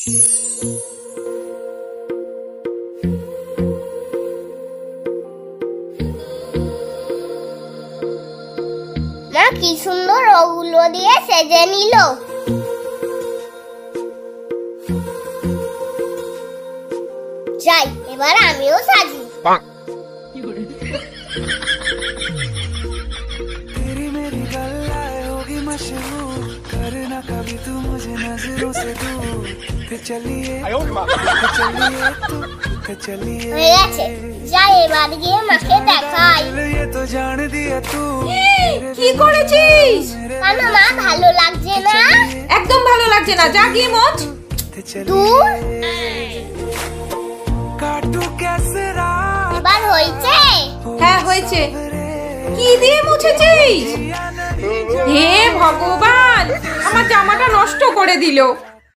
মা কি সুন্দর ওগুলো দিয়ে সেজে নিল। যাই এবার আমিও সাজি। तेरी मेरी गल्लाए होगी मशहूर, करना कभी तू मुझे नजरों से दूर। चलिए चलिए হয়ে গেছে, যাই এবার গিয়ে মাকে দেখাই। ये तो जान दिया तू। কি করেছিস? কেন মা ভালো লাগছে না? একদম ভালো লাগছে না, যা গিয়ে মোচ। দূর, काटू कैसे रात এবার হয়েছে? হ্যাঁ হয়েছে। কি দিয়ে মুছেছিস? হে ভগবান, আমার জামাটা নষ্ট করে দিল।